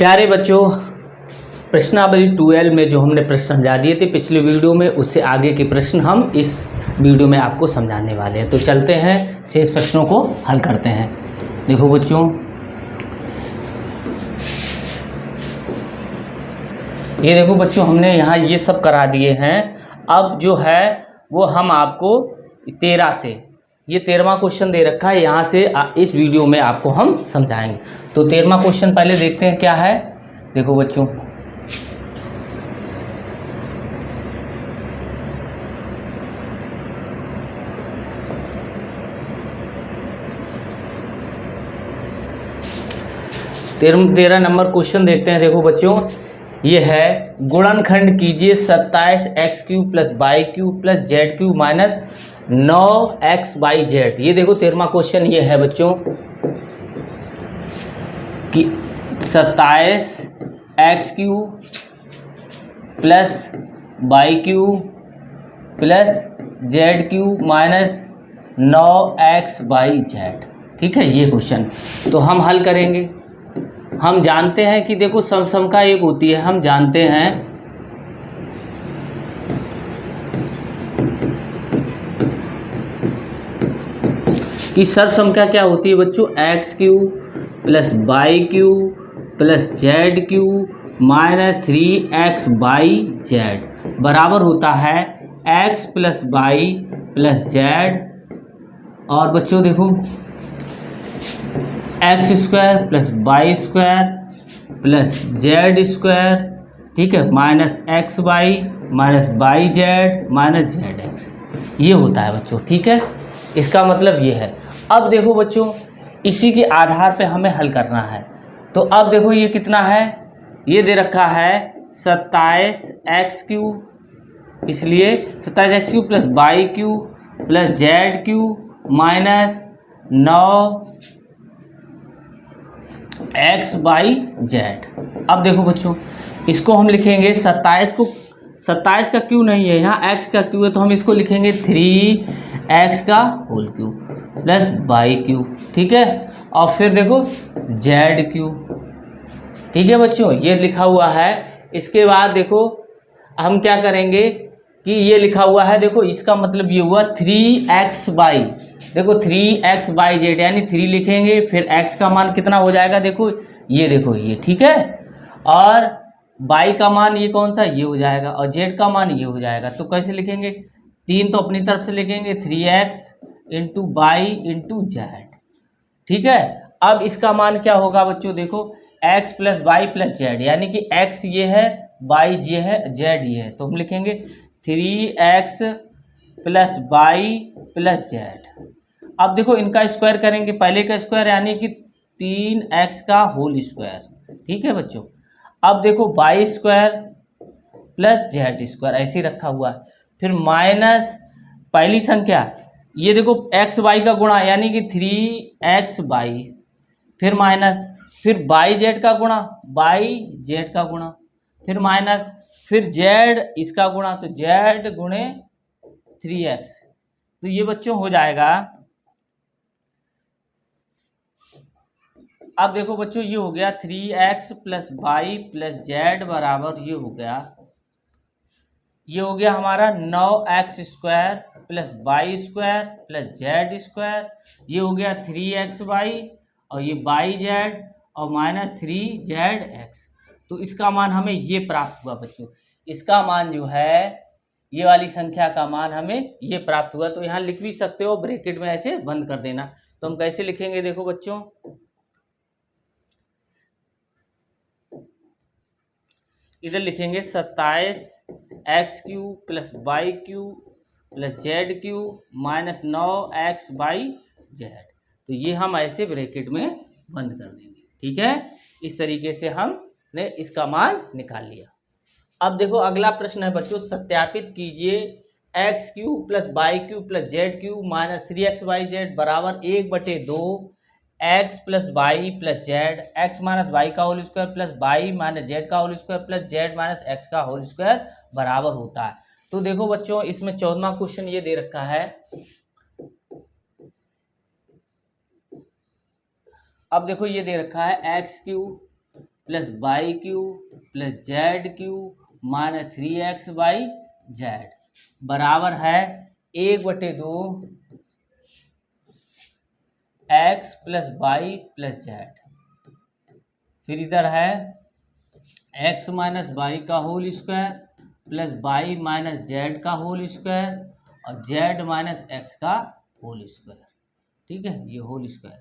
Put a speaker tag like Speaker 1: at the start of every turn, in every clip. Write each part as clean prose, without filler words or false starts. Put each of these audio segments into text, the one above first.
Speaker 1: प्यारे बच्चों, प्रश्नावली 12 में जो हमने प्रश्न समझा दिए थे पिछले वीडियो में, उससे आगे के प्रश्न हम इस वीडियो में आपको समझाने वाले हैं। तो चलते हैं शेष प्रश्नों को हल करते हैं। देखो बच्चों, ये देखो बच्चों, हमने यहाँ ये सब करा दिए हैं। अब जो है वो हम आपको 13 से, ये 13वां क्वेश्चन दे रखा है, यहाँ से इस वीडियो में आपको हम समझाएंगे। तो 13वां क्वेश्चन पहले देखते हैं क्या है। देखो बच्चों, तेरह नंबर क्वेश्चन देखते हैं। देखो बच्चों, ये है गुणनखंड कीजिए 27x³ + y³ + z³ minus 9x/z। ये देखो 13वां क्वेश्चन ये है बच्चों कि 27x³ + y³ + z³ minus 9x/z। ठीक है, ये क्वेश्चन तो हम हल करेंगे। हम जानते हैं कि देखो सम का एक होती है, हम जानते हैं कि सर्वसंख्या क्या होती है बच्चों, x³ + y³ + z³ minus 3x/z बराबर होता है x + y + z। और बच्चों देखो x² + y² + z², ठीक है, minus xy minus yz minus zx, ये होता है बच्चों। ठीक है, इसका मतलब ये है। अब देखो बच्चों, इसी के आधार पे हमें हल करना है। तो अब देखो ये कितना है, ये दे रखा है 27x³ इसलिए 27x³ + y³ + z³ minus 9x/z। अब देखो बच्चों, इसको हम लिखेंगे 27 का क्यों नहीं है, यहाँ x का क्यों है, तो हम इसको लिखेंगे 3x³ + y³। ठीक है, और फिर देखो z³। ठीक है बच्चों, ये लिखा हुआ है। इसके बाद देखो हम क्या करेंगे कि ये लिखा हुआ है, देखो इसका मतलब ये हुआ 3x/, देखो 3x/z यानी 3 लिखेंगे, फिर x का मान कितना हो जाएगा, देखो ये, देखो ये। ठीक है, और y का मान ये कौन सा, ये हो जाएगा, और z का मान ये हो जाएगा। तो कैसे लिखेंगे, 3 तो अपनी तरफ से लिखेंगे 3x × y × z। ठीक है, अब इसका मान क्या होगा बच्चों, देखो x + y + z, यानी कि x ये है, y ये है, z ये है। तो हम लिखेंगे 3x + y + z। अब देखो इनका स्क्वायर करेंगे, पहले का स्क्वायर यानी कि 3x²। ठीक है बच्चों, अब देखो y² + z² ऐसे ही रखा हुआ है, फिर माइनस पहली संख्या, ये देखो x y का गुणा यानी कि 3xy, फिर माइनस, फिर yz का गुणा, yz का गुणा, फिर माइनस, फिर z इसका गुणा, तो z × 3x। तो ये बच्चों हो जाएगा। अब देखो बच्चों, ये हो गया 3x + y + z बराबर, ये हो गया हमारा 9x² + y² + z²। ये हो गया 3xy और ये yz और माइनस 3zx। तो इसका मान हमें ये प्राप्त हुआ बच्चों। इसका मान जो है, ये वाली संख्या का मान हमें ये प्राप्त हुआ। तो यहाँ लिख भी सकते हो, ब्रैकेट में ऐसे बंद कर देना। तो हम कैसे लिखेंगे, देखो बच्चों, इधर लिखेंगे 27x³ + y³ + z³ minus 9x/z। तो ये हम ऐसे ब्रैकेट में बंद कर देंगे। ठीक है, इस तरीके से हमने इसका मान निकाल लिया। अब देखो अगला प्रश्न है बच्चों, सत्यापित कीजिए x³ + y³ + z³ minus 3x/z बराबर 1/2 x + y + z, x - y का होल स्क्वायर + y - z का होल स्क्वायर + z - x का होल स्क्वायर बराबर होता है। तो देखो बच्चों, इसमें 14वां क्वेश्चन ये दे रखा है। अब देखो ये दे रखा है x³ plus y cube plus Z cube minus 3x y z बराबर है 1/2 x plus y plus z. फिर इधर है x माइनस बाई का whole square plus y minus z का होल स्क्वायर और जेड माइनस एक्स का होल स्क्वायर। ठीक है, ये होल स्क्वायर।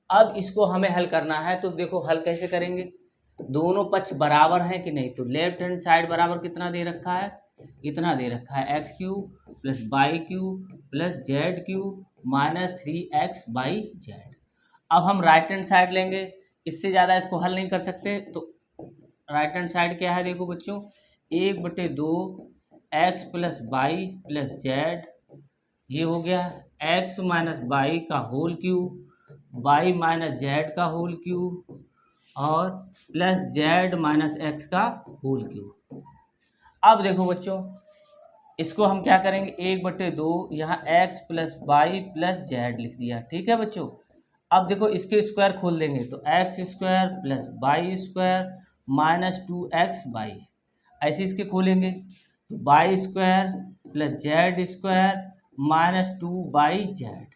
Speaker 1: अब इसको हमें हल करना है, तो देखो हल कैसे करेंगे। दोनों पक्ष बराबर हैं कि नहीं, तो लेफ्ट हैंड साइड बराबर कितना दे रखा है, इतना दे रखा है x cube plus y cube plus Z cube minus 3x y Z. अब हम राइट हैंड साइड लेंगे, इससे ज़्यादा इसको हल नहीं कर सकते। तो राइट हैंड साइड क्या है, देखो बच्चों 1/2 x plus y plus z, ये हो गया एक्स माइनस बाई का whole cube y minus z का होल क्यूब और प्लस जेड माइनस एक्स का होल क्यूब। अब देखो बच्चों इसको हम क्या करेंगे, 1/2 यहाँ x plus y plus z लिख दिया। ठीक है बच्चों, अब देखो इसके स्क्वायर खोल देंगे तो x square plus by square minus 2x by, ऐसे इसके खोलेंगे तो by square plus Z square minus 2 by Z.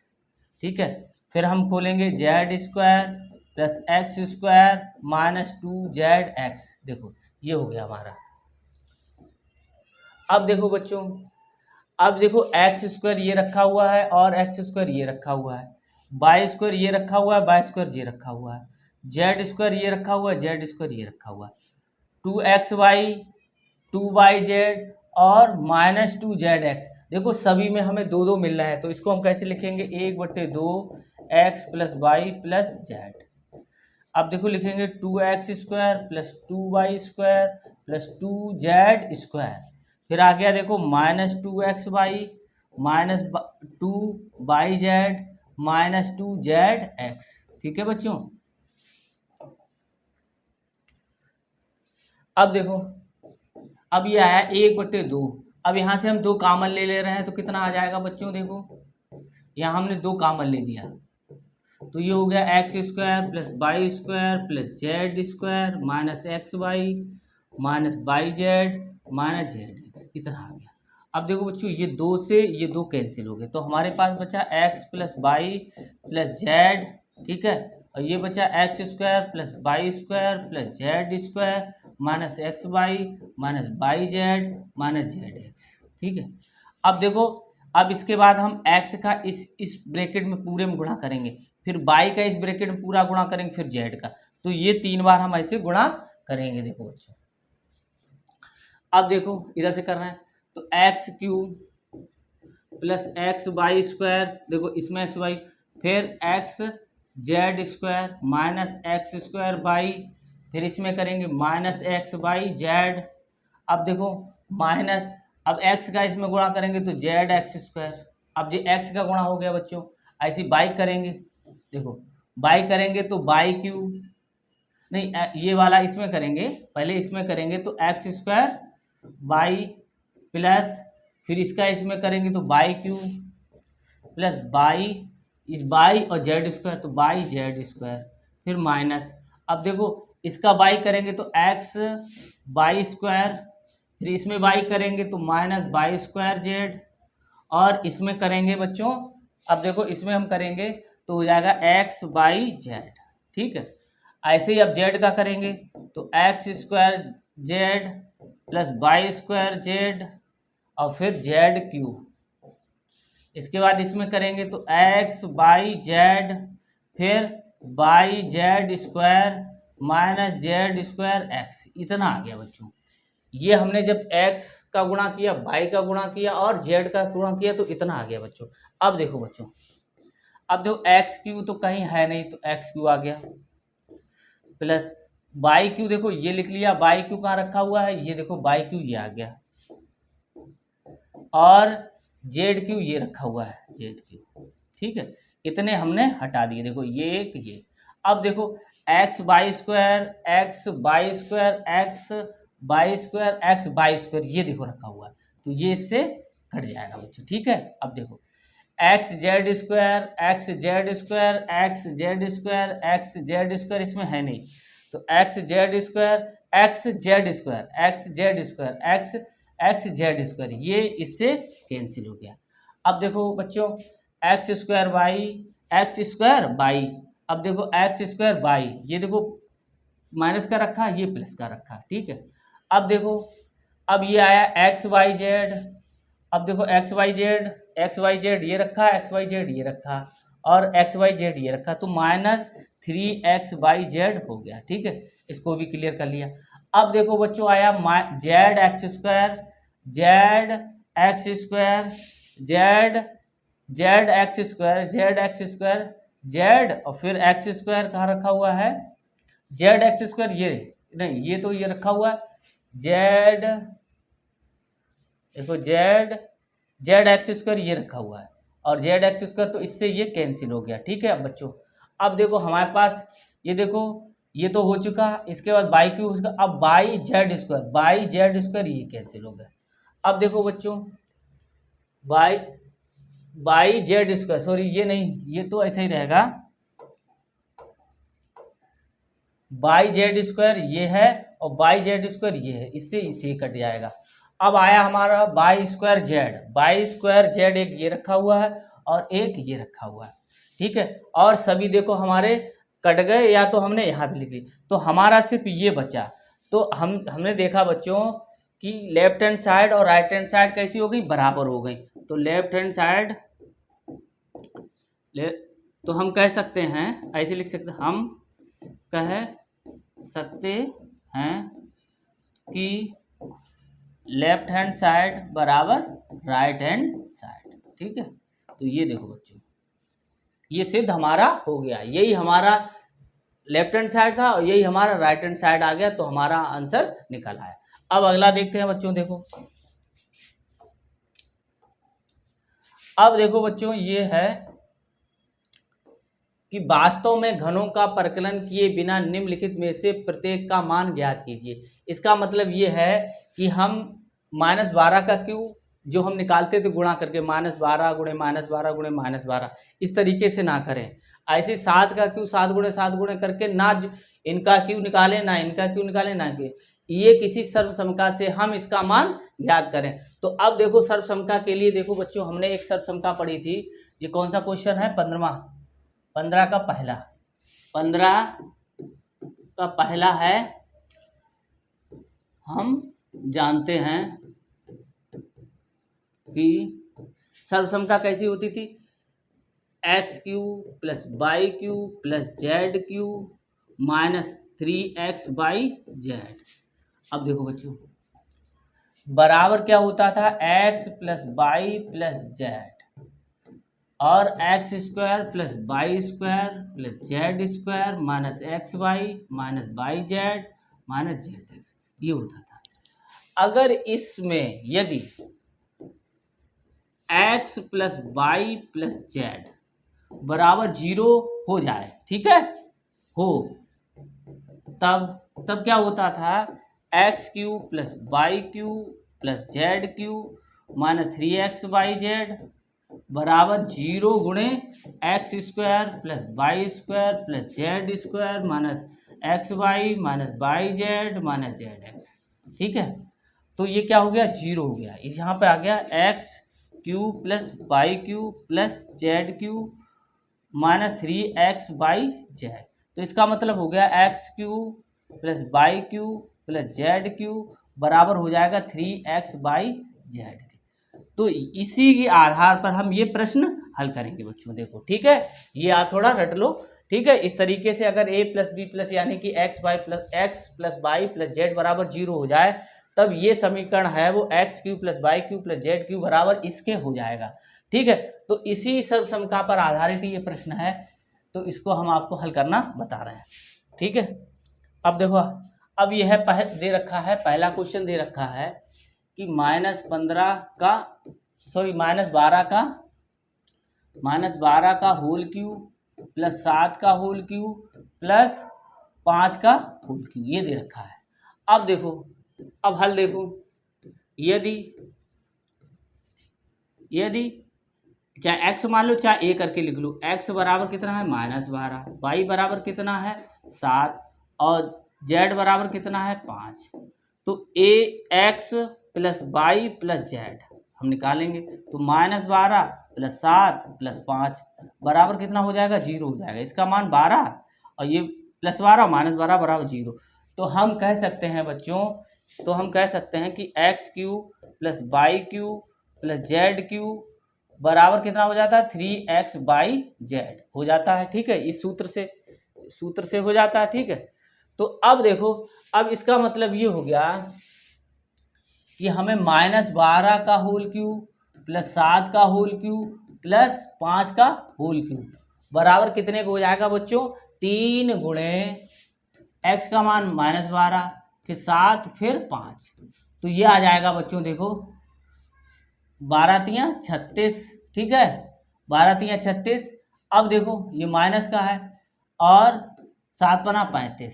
Speaker 1: ठीक है, फिर हम खोलेंगे Z square plus x square minus 2zx। देखो ये हो गया हमारा। अब देखो बच्चों, अब देखो एक्स स्क्वायर ये रखा हुआ है और एक्स स्क्वायर ये रखा हुआ है, बाई स्क्वायर ये रखा हुआ है, बाई स्क्वायर ये रखा हुआ है, जेड स्क्वायर ये रखा हुआ है, जेड स्क्वायर ये रखा हुआ है, 2x बाई 2 बाई जेड और माइनस 2zx। देखो सभी में हमें दो दो मिल रहा है, तो इसको हम कैसे लिखेंगे, 1/2 x plus y plus Z. अब देखो लिखेंगे 2x square plus 2 by square plus 2z square. फिर आ गया देखो minus 2x by minus 2 by Z minus 2zx। ठीक है बच्चों, अब देखो अब ये आया 1/2। अब यहाँ से हम 2 कॉमन ले रहे हैं तो कितना आ जाएगा बच्चों, देखो यहाँ हमने 2 कॉमन ले लिया तो ये हो गया x square plus by square plus Z square minus x by minus by Z minus Z x, इतना आ गया। अब देखो बच्चों ये 2 से ये 2 कैंसिल हो गए तो हमारे पास बचा x plus y plus Z. ठीक है, और ये बचा x square plus by square plus Z square minus x by minus by Z minus Z x. ठीक है, अब देखो अब इसके बाद हम x का इस ब्रैकेट में पूरे में गुणा करेंगे, फिर y का इस ब्रैकेट में पूरा गुणा करेंगे, फिर z का, तो ये 3 बार हम ऐसे गुणा करेंगे। देखो बच्चों अब देखो इधर से करना है तो x cube plus x by square, देखो इसमें एक्स बाई, फिर x Z square minus x square by, फिर इसमें करेंगे माइनस एक्स बाई जेड। अब देखो माइनस, अब x का इसमें गुणा करेंगे तो जेड एक्स स्क्वायर, अब ये x का गुणा हो गया बच्चों। ऐसी बाई करेंगे, देखो बाई करेंगे तो बाई क्यू, नहीं ये वाला इसमें करेंगे, पहले इसमें करेंगे तो एक्स स्क्वायर बाई प्लस, फिर इसका इसमें करेंगे तो बाई क्यू प्लस बाई इस बाई और जेड स्क्वायर तो बाई जेड स्क्वायर, फिर माइनस, अब देखो इसका बाई करेंगे तो एक्स बाई स्क्वायर, फिर इसमें बाई करेंगे तो माइनस बाई स्क्वायर जेड, और इसमें करेंगे बच्चों, अब देखो इसमें हम करेंगे तो हो जाएगा एक्स बाई जेड। ठीक है, ऐसे ही अब जेड का करेंगे तो x square Z plus by square Z और फिर जेड क्यूब। इसके बाद इसमें करेंगे तो एक्स बाई जेड फिर by Z square minus Z square x, इतना आ गया बच्चों। ये हमने जब x का गुणा किया, y का गुणा किया और z का गुणा किया तो इतना आ गया बच्चों। अब देखो बच्चों, अब देखो एक्स क्यू तो कहीं है नहीं तो एक्स क्यू आ गया प्लस बाई क्यू, देखो ये लिख लिया, बाई क्यू कहाँ रखा हुआ है, ये देखो बाई क्यू ये आ गया, और जेड क्यू ये रखा हुआ है जेड क्यू। ठीक है, इतने हमने हटा दिए, देखो ये एक ये। अब देखो x by square x by square x by square x by square ये देखो रखा हुआ है तो ये इससे कट जाएगा बच्चों। ठीक है, अब देखो x Z square x Z square x Z square x Z square इसमें है नहीं तो x Z square x Z square x Z square x x Z square ये इससे कैंसिल हो गया। अब देखो बच्चों एक्स स्क्वायर बाई, अब देखो एक्स स्क्वायर बाई, ये देखो माइनस का रखा, ये प्लस का रखा, ठीक है। अब देखो अब ये आया एक्स वाई जेड, अब देखो एक्स वाई जेड ये रखा, एक्स वाई जेड ये रखा और एक्स वाई जेड ये रखा, तो -3xyz हो गया, ठीक है। इसको भी क्लियर कर लिया। अब देखो बच्चों आया Z x square Z x square Z Z x square Z x square Z और फिर एक्स स्क्वायर कहाँ रखा हुआ है, जेड एक्स स्क्वायर ये नहीं, ये तो ये रखा हुआ है जेड, देखो जेड जेड एक्स स्क्वायर ये रखा हुआ है और जेड एक्स स्क्वायर, तो इससे ये कैंसिल हो गया, ठीक है। अब बच्चों अब देखो हमारे पास ये देखो ये तो हो चुका, इसके बाद बाई क्यू उसका, अब बाई जेड स्क्वायर ये कैंसिल हो गया। अब देखो बच्चों बाई जेड स्क्वायर, सॉरी ये नहीं, ये तो ऐसे ही रहेगा, बाई जेड स्क्वायर ये है और बाई जेड स्क्वायर ये है, इससे कट जाएगा। अब आया हमारा बाई स्क्वायर जेड एक ये रखा हुआ है और एक ये रखा हुआ है, ठीक है। और सभी देखो हमारे कट गए या तो हमने यहाँ भी लिख ली, तो हमारा सिर्फ ये बचा। तो हमने देखा बच्चों कि लेफ्ट हैंड साइड और राइट हैंड साइड कैसी हो गई, बराबर हो गई। तो लेफ्ट हैंड साइड तो हम कह सकते हैं, ऐसे लिख सकते हैं, हम कह सकते हैं कि लेफ्ट हैंड साइड बराबर राइट हैंड साइड, ठीक है। तो ये देखो बच्चों ये सिद्ध हमारा हो गया, यही हमारा लेफ्ट हैंड साइड था और यही हमारा राइट हैंड साइड आ गया, तो हमारा आंसर निकल आया। अब अगला देखते हैं बच्चों, देखो अब देखो बच्चों ये है कि वास्तव में घनों का परकलन किए बिना निम्नलिखित में से प्रत्येक का मान ज्ञात कीजिए। इसका मतलब ये है कि हम -12 का क्यू जो हम निकालते थे गुणा करके, -12 गुणे -12 गुणे -12, इस तरीके से ना करें। ऐसे 7 का क्यू 7 गुणे 7 गुणे करके ना इनका क्यू निकालें ना इनका क्यू निकालें ना कि ये किसी सर्वसमका से हम इसका मान ज्ञात करें। तो अब देखो सर्वसमका के लिए देखो बच्चों हमने एक सर्वसमका पढ़ी थी, ये कौन सा क्वेश्चन है, 15 का पहला, 15 का पहला है, हम जानते हैं कि सर्वसमका कैसी होती थी, X cube plus Y cube plus Z cube -3x/z। अब देखो बच्चों बराबर क्या होता था, x plus Y plus Z और X square plus Y square plus Z square -xy -y Z -zx, ये होता था। अगर इसमें यदि x plus Y plus Z बराबर 0 हो जाए, ठीक है, हो, तब क्या होता था, x cube plus Y cube plus Z cube -3xyz बराबर 0 गुणे x square plus Y square plus Z square -xy -yz -zx, ठीक है। तो ये क्या हो गया, 0 हो गया। इस यहाँ पे आ गया x cube plus Y cube plus Z cube -3xyz, तो इसका मतलब हो गया x cube plus Y cube plus Z cube बराबर हो जाएगा 3xyz। तो इसी के आधार पर हम ये प्रश्न हल करेंगे बच्चों, देखो ठीक है, ये आप थोड़ा रट लो, ठीक है। इस तरीके से अगर a प्लस बी प्लस यानी कि x plus Y plus Z बराबर 0 हो जाए, तब ये समीकरण है वो x cube plus Y cube plus Z cube बराबर इसके हो जाएगा, ठीक है। तो इसी सर्वसमका पर आधारित ये प्रश्न है, तो इसको हम आपको हल करना बता रहे हैं, ठीक है। अब देखो अब यह दे रखा है, पहला क्वेश्चन दे रखा है कि -12 का होल क्यू प्लस 7 का होल क्यू प्लस 5 का होल क्यू, ये दे रखा है। अब देखो अब हल देखो, यदि चाहे x मान लो चाहे a करके लिख लो, x बराबर कितना है -12, y बराबर कितना है 7 और z बराबर कितना है 5। तो ax plus Y plus z हम निकालेंगे, तो -12 प्लस 7 प्लस 5 बराबर कितना हो जाएगा 0 हो जाएगा। इसका मान 12 और ये +12 -12 बराबर 0। तो हम कह सकते हैं बच्चों, तो हम कह सकते हैं कि x³ plus y³ plus z³ बराबर कितना हो जाता है 3x/z हो जाता है। ठीक है, इस सूत्र से हो जाता है। ठीक है, तो अब देखो, अब इसका मतलब ये हो गया कि हमें -12 का होल क्यूब प्लस 7 का होल क्यूब प्लस 5 का होल क्यूब बराबर कितने को हो जाएगा बच्चों 3 गुणे x का मान -12 फिर 7 फिर 5। तो ये आ जाएगा बच्चों, देखो 12 तियां 36। ठीक है, 12 तियां 36। अब देखो ये माइनस का है और 7 पना 35।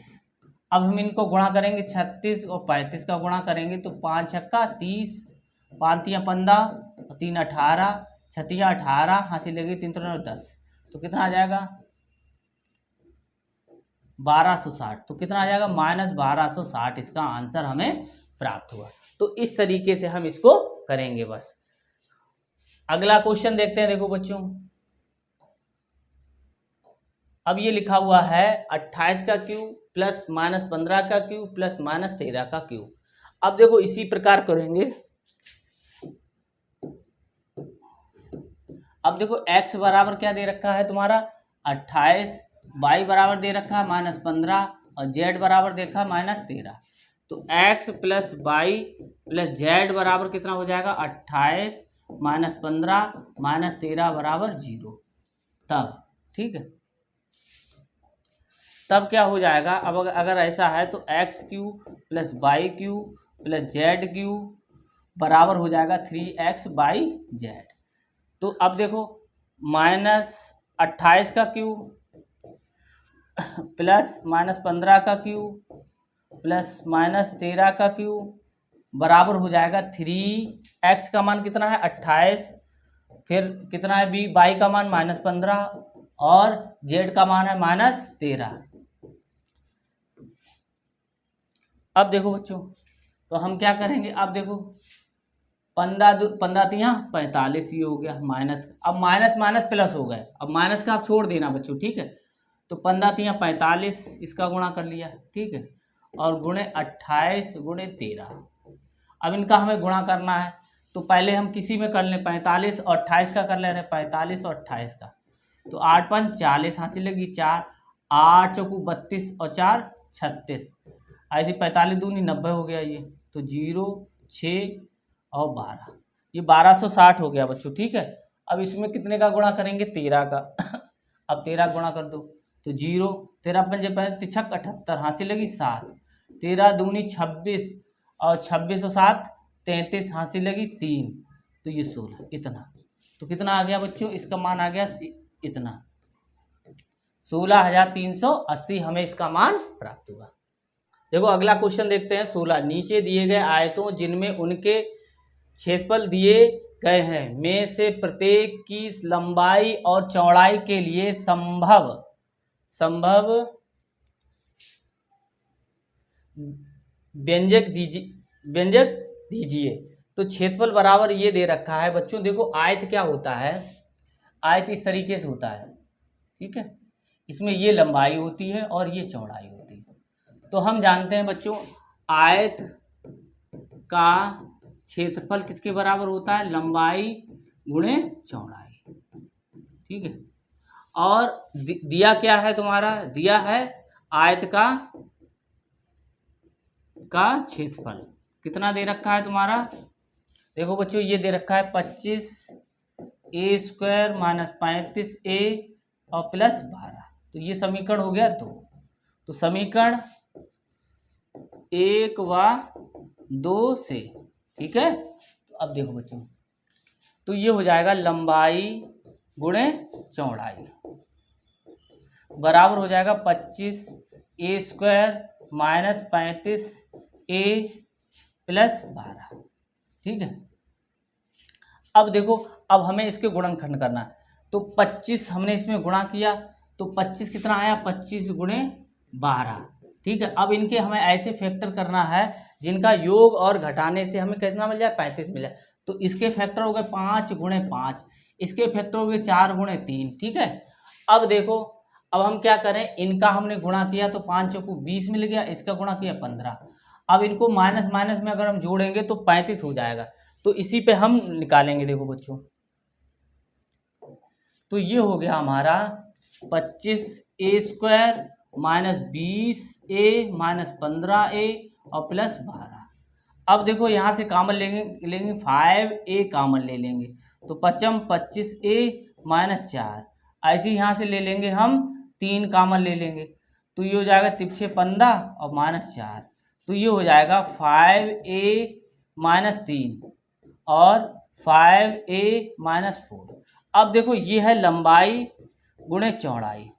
Speaker 1: अब हम इनको गुणा करेंगे 36 और 35 का गुणा करेंगे तो 5 छक्का 30, 5 तियां 15 और 3 18, 6 तियां 18, हासिल लगी 3 3 10। तो कितना आ जाएगा 1260। तो कितना आ जाएगा -1260 इसका आंसर हमें प्राप्त हुआ। तो इस तरीके से हम इसको करेंगे। बस अगला क्वेश्चन देखते हैं। देखो बच्चों, अब ये लिखा हुआ है 28 का क्यूब प्लस -15 का क्यूब प्लस -13 का क्यूब। अब देखो इसी प्रकार करेंगे। अब देखो x बराबर क्या दे रखा है तुम्हारा 28, y बराबर दे रखा है -15 और z बराबर दे रखा है -13। तो x plus Y plus Z बराबर कितना हो जाएगा 28 -15 -13 बराबर 0। तब ठीक है, तब क्या हो जाएगा, अब अगर ऐसा है तो x³ plus y³ plus z³ बराबर हो जाएगा 3x/z। तो अब देखो -28 का क्यूब प्लस -15 का क्यूब प्लस -13 का क्यूब बराबर हो जाएगा 3x का मान कितना है 28, फिर कितना है y का मान -15 और z का मान है -13। अब देखो बच्चों, तो हम क्या करेंगे, अब देखो 15 तियां 45 ये हो गया माइनस। अब माइनस माइनस प्लस हो गए, अब माइनस का आप छोड़ देना बच्चों। ठीक है, तो 15 तियां 45 इसका गुणा कर लिया। ठीक है, और गुणे 28 गुणे 13। अब इनका हमें गुणा करना है, तो पहले हम किसी में कर लें 45 और 28 का कर ले रहे 45 और 28 का। तो 8 5 40 हासिल लगी 4, 8 चौकू 32 और 4 36। ऐसे 45 दूनी 90 हो गया ये। तो 0 6 और 12, ये 1260 हो गया बच्चों। ठीक है, अब इसमें कितने का गुणा करेंगे 13 का। अब 13 गुणा कर दो तो 0, 13 पंजे 75 78 हासिल लगी 7, 13 दूनी 26 और 26 और 7 33 हासिल लगी 3। तो ये 16 इतना। तो कितना आ गया बच्चों, इसका मान आ गया इतना 16,380 हमें इसका मान प्राप्त हुआ। देखो अगला क्वेश्चन देखते हैं 16। नीचे दिए गए आयतों जिनमें उनके क्षेत्रफल दिए गए हैं में से प्रत्येक की लंबाई और चौड़ाई के लिए संभव व्यंजक दीजिए। तो क्षेत्रफल बराबर ये दे रखा है बच्चों। देखो आयत क्या होता है, आयत इस तरीके से होता है। ठीक है, इसमें ये लंबाई होती है और ये चौड़ाई होती है। तो हम जानते हैं बच्चों आयत का क्षेत्रफल किसके बराबर होता है, लंबाई गुणे चौड़ाई। ठीक है, और दिया क्या है तुम्हारा, दिया है आयत का क्षेत्रफल कितना दे रखा है तुम्हारा। देखो बच्चों ये दे रखा है 25a² - 35a और प्लस 12। तो ये समीकरण हो गया 2। तो समीकरण 1 व 2 से, ठीक है। तो अब देखो बच्चों, तो ये हो जाएगा लंबाई गुणे चौड़ाई बराबर हो जाएगा 25a² - 35a प्लस 12। ठीक है, अब देखो अब हमें इसके गुणनखंड करना है। तो 25 हमने इसमें गुणा किया तो 25 कितना आया, 25 गुणे 12 ठीक है। अब इनके हमें ऐसे फैक्टर करना है जिनका योग और घटाने से हमें कितना मिल जाए, 35 मिल जाए। तो इसके फैक्टर हो गए 5 गुणे 5, इसके फैक्टर हो गए 4 गुणे 3। ठीक है। अब देखो, अब हम क्या करें, इनका हमने गुणा किया तो 5 चौको 20 मिल गया, इसका गुणा किया 15। अब इनको माइनस माइनस में अगर हम जोड़ेंगे तो 35 हो जाएगा। तो इसी पे हम निकालेंगे। देखो बच्चों, तो ये हो गया हमारा 25a² minus 20a minus 15a और प्लस 12। अब देखो यहाँ से कॉमन लेंगे 5a कॉमन ले लेंगे तो पचम 25a माइनस 4। ऐसे ही यहाँ से ले लेंगे हम 3 कॉमन ले लेंगे तो ये हो जाएगा तिप्छे 15 और माइनस 4। तो ये हो जाएगा 5a माइनस 3 और 5a माइनस 4। अब देखो ये है लंबाई गुणे चौड़ाई।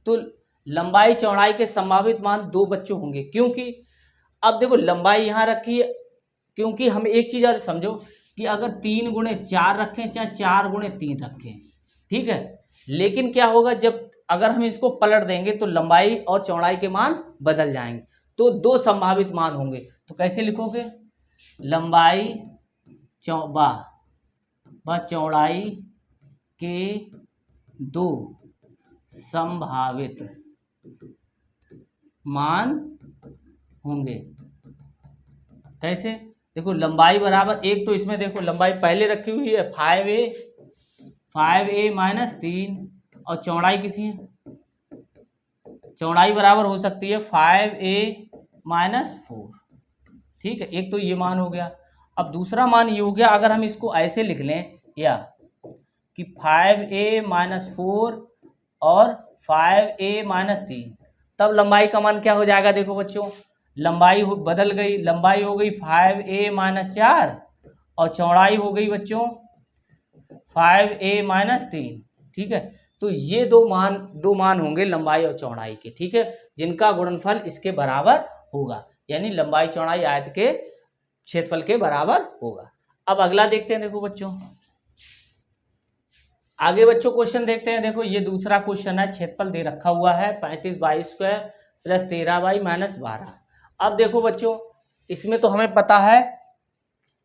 Speaker 1: तो लंबाई चौड़ाई के संभावित मान 2 बच्चों होंगे, क्योंकि अब देखो लंबाई यहाँ रखी है, क्योंकि हम एक चीज़ और समझो कि अगर 3 गुणे 4 रखें चाहे 4 गुणे 3 रखें, ठीक है, लेकिन क्या होगा जब अगर हम इसको पलट देंगे तो लंबाई और चौड़ाई के मान बदल जाएंगे। तो 2 संभावित मान होंगे। तो कैसे लिखोगे, लंबाई व चौड़ाई के 2 संभावित मान होंगे। कैसे, देखो लंबाई बराबर एक, तो इसमें देखो लंबाई पहले रखी हुई है 5a माइनस 3 और चौड़ाई किसी है, चौड़ाई बराबर हो सकती है 5a माइनस 4। ठीक है, एक तो ये मान हो गया। अब दूसरा मान ये हो गया, अगर हम इसको ऐसे लिख लें या कि 5a माइनस 4 और 5a माइनस 3, तब लंबाई का मान क्या हो जाएगा। देखो बच्चों, लंबाई बदल गई, लंबाई हो गई 5a माइनस 4 और चौड़ाई हो गई बच्चों 5a माइनस 3। ठीक है, तो ये दो मान होंगे लंबाई और चौड़ाई के, ठीक है, जिनका गुणनफल इसके बराबर होगा, यानी लंबाई चौड़ाई आयत के क्षेत्रफल के बराबर होगा। अब अगला देखते हैं। देखो बच्चों, आगे बच्चों क्वेश्चन देखते हैं। देखो ये दूसरा क्वेश्चन है, क्षेत्रफल दे रखा हुआ है 35y² प्लस 13y माइनस 12। अब देखो बच्चों, इसमें तो हमें पता है,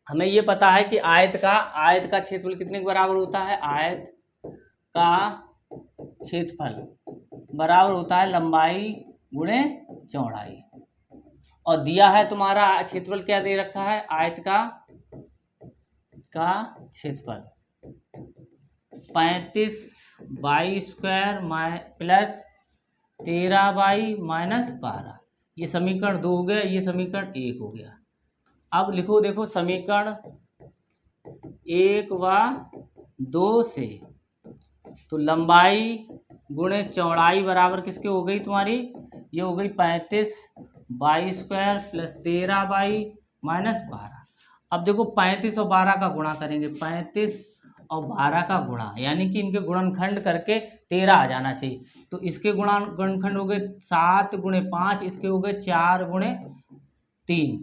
Speaker 1: हमें ये पता है कि आयत का क्षेत्रफल कितने के बराबर होता है, आयत का क्षेत्रफल बराबर होता है लंबाई गुणे चौड़ाई। और दिया है तुम्हारा क्षेत्रफल क्या दे रखा है, आयत का क्षेत्रफल 35y² प्लस 13y माइनस 12। ये समीकरण 2 हो गया, ये समीकरण 1 हो गया। अब लिखो, देखो समीकरण 1 व 2 से तो लंबाई गुणे चौड़ाई बराबर किसके हो गई तुम्हारी, ये हो गई 35y² प्लस 13y माइनस 12। अब देखो 35 और 12 का गुणा करेंगे, 35 और 12 का गुणा, यानी कि इनके गुणनखंड करके 13 आ जाना चाहिए। तो इसके गुणनखंड हो गए 7 गुणे 5, इसके हो गए 4 गुणे 3।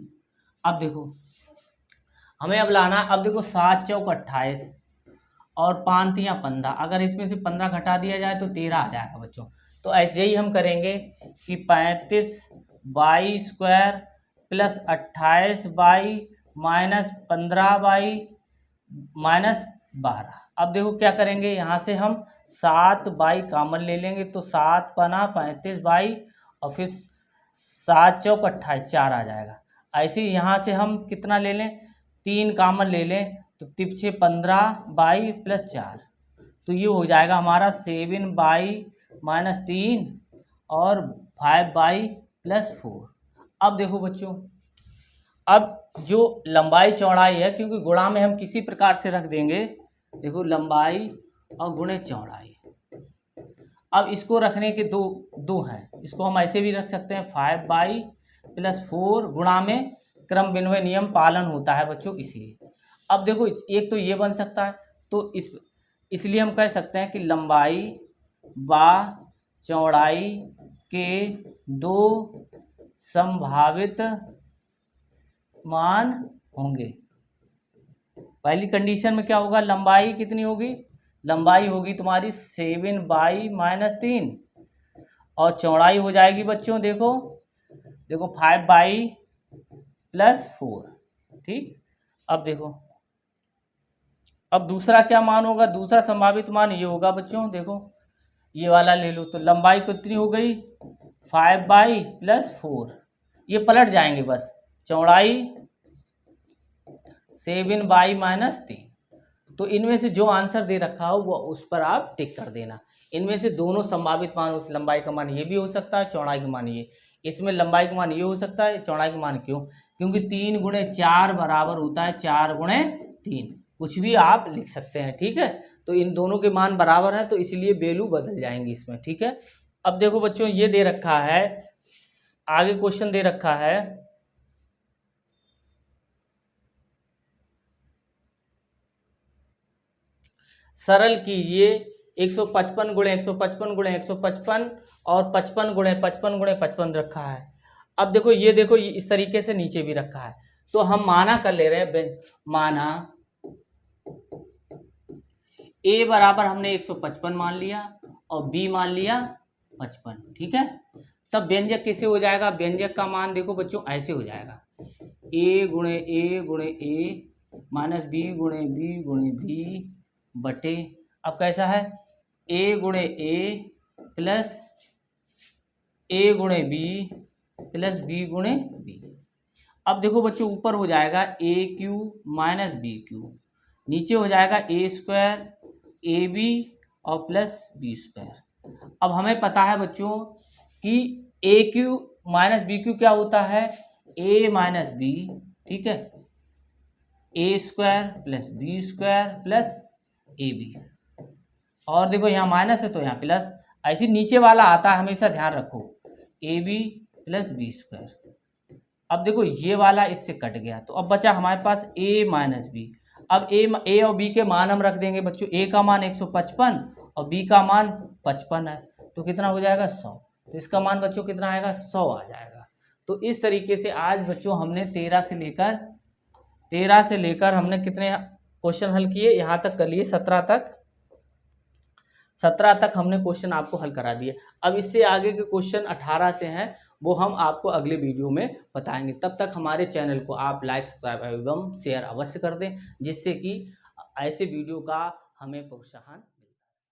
Speaker 1: अब देखो हमें अब लाना, अब देखो 7 चौक 28 और 5 तियाँ 15, अगर इसमें से 15 घटा दिया जाए तो 13 आ जाएगा बच्चों। तो ऐसे ही हम करेंगे कि 35y² plus 28y minus 15y minus 12। अब देखो क्या करेंगे, यहाँ से हम 7y कॉमन ले लेंगे तो 7 पना 35y और फिर 7 चौक 28, 4 आ जाएगा। ऐसे ही यहाँ से हम कितना ले लें, 3 कॉमन ले लें तो तिप्छे 15y प्लस 4। तो ये हो जाएगा हमारा 7y माइनस 3 और 5y प्लस 4। अब देखो बच्चों, अब जो लंबाई चौड़ाई है, क्योंकि गुणा में हम किसी प्रकार से रख देंगे, देखो लंबाई और गुणे चौड़ाई, अब इसको रखने के दो हैं, इसको हम ऐसे भी रख सकते हैं 5y प्लस 4, गुणा में क्रम विनिमय नियम पालन होता है बच्चों, इसलिए। अब देखो एक तो ये बन सकता है, तो इसलिए हम कह सकते हैं कि लंबाई व चौड़ाई के 2 संभावित मान होंगे। पहली कंडीशन में क्या होगा, लंबाई कितनी होगी, लंबाई होगी तुम्हारी 7y माइनस 3 और चौड़ाई हो जाएगी बच्चों, देखो देखो 5/+4। ठीक, अब देखो, अब दूसरा क्या मान होगा, दूसरा संभावित मान ये होगा बच्चों, देखो ये वाला ले लो, तो लंबाई कितनी हो गई 5/+4, ये पलट जाएंगे बस, चौड़ाई 7/-3। तो इनमें से जो आंसर दे रखा हो वो उस पर आप टिक कर देना। इनमें से दोनों संभावित मान, उस लंबाई का मान ये भी हो सकता है, चौड़ाई का मान ये, इसमें लंबाई का मान ये हो सकता है, चौड़ाई का मान क्यों, क्योंकि 3×4 बराबर होता है 4×3, कुछ भी आप लिख सकते हैं। ठीक है, तो इन दोनों के मान बराबर हैं, तो इसलिए वैल्यू बदल जाएंगी इसमें। ठीक है, अब देखो बच्चों ये दे रखा है, आगे क्वेश्चन दे रखा है, सरल कीजिए 155×155×155 और 55×55×55 रखा है। अब देखो ये देखो, ये इस तरीके से नीचे भी रखा है, तो हम माना कर ले रहे हैं, माना a बराबर हमने 155 मान लिया और b मान लिया 55। ठीक है, तब व्यंजक कैसे हो जाएगा, व्यंजक का मान देखो बच्चों ऐसे हो जाएगा, a×a माइनस b×b बटे, अब कैसा है a×a plus a×b plus b×b। अब देखो बच्चों ऊपर हो जाएगा a³ माइनस b³, नीचे हो जाएगा a² ab और प्लस b²। अब हमें पता है बच्चों कि a³ माइनस b³ क्या होता है, a माइनस b। ठीक है, a² plus b² plus ab, और देखो यहाँ माइनस है तो यहाँ प्लस, ऐसे नीचे वाला आता है, हमेशा ध्यान रखो, ab प्लस b²। अब देखो ये वाला इससे कट गया, तो अब बचा हमारे पास a माइनस b। अब a और b के मान हम रख देंगे बच्चों, a का मान 155 और b का मान 55 है, तो कितना हो जाएगा 100, तो इसका मान बच्चों कितना आएगा 100 आ जाएगा। तो इस तरीके से आज बच्चों हमने 13 से लेकर हमने कितने क्वेश्चन हल किए, यहाँ तक कर लिए 17 तक हमने क्वेश्चन आपको हल करा दिए। अब इससे आगे के क्वेश्चन 18 से हैं, वो हम आपको अगले वीडियो में बताएंगे। तब तक हमारे चैनल को आप लाइक, सब्सक्राइब एवं शेयर अवश्य कर दें, जिससे कि ऐसे वीडियो का हमें प्रोत्साहन